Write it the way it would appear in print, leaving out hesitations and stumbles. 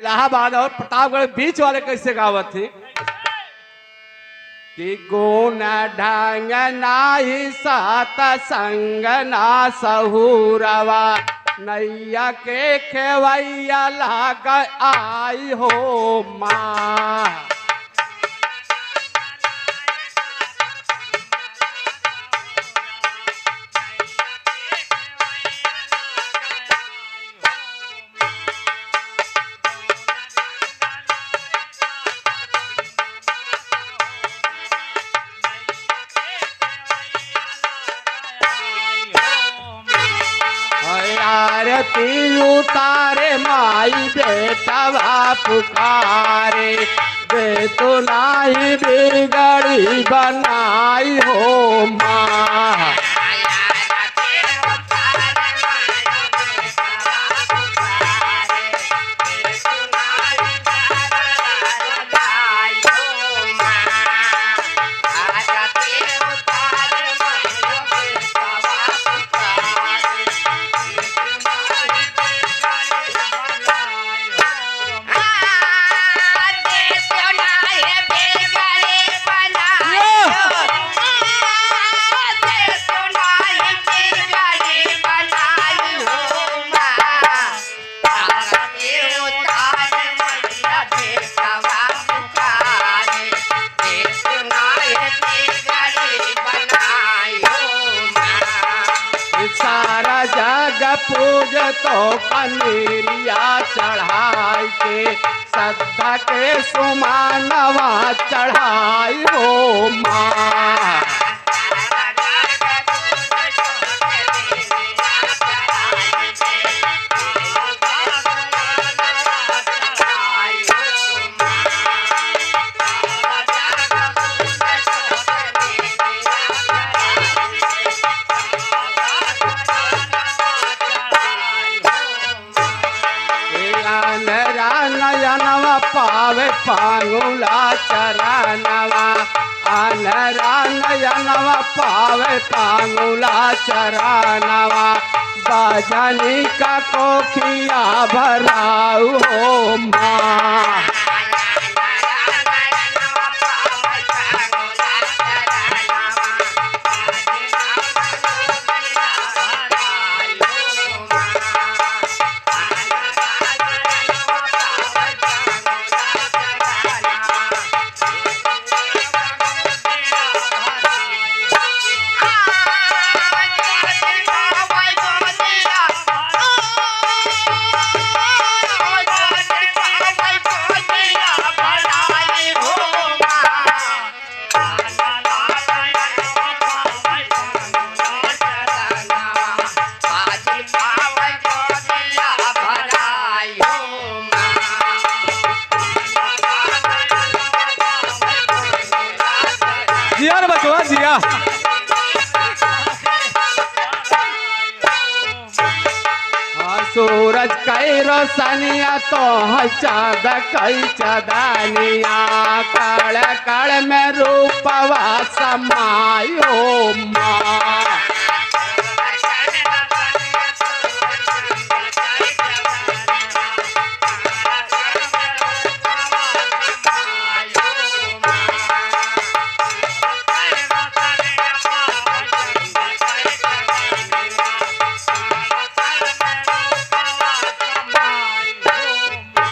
इलाहाबाद और प्रतापगढ़ बीच वाले कैसे गावत थी कि गुण ढंग नाही सात संग ना सहूरवा नैया के खेवैया लाग आई हो माँ। आरती उतारे माई बेटवा पुकारे दे तो नाही बिगड़ी बनाई हो माँ। सारा जग पूज तो कनेरिया चढ़ाई के श्रद्धा के सुमानवा चढ़ाई हो माँ। नयनवा पावे पांगुला चरणवा अनरा नयनवा पावे पांगुला चरणवा बजनी का कोखिया भराऊ हो माँ। जिया रे बचवा जिया। सूरज कई रोशनिया तो है चाँद कई चदानिया कड़ कड़ में रूपवा समायो माँ।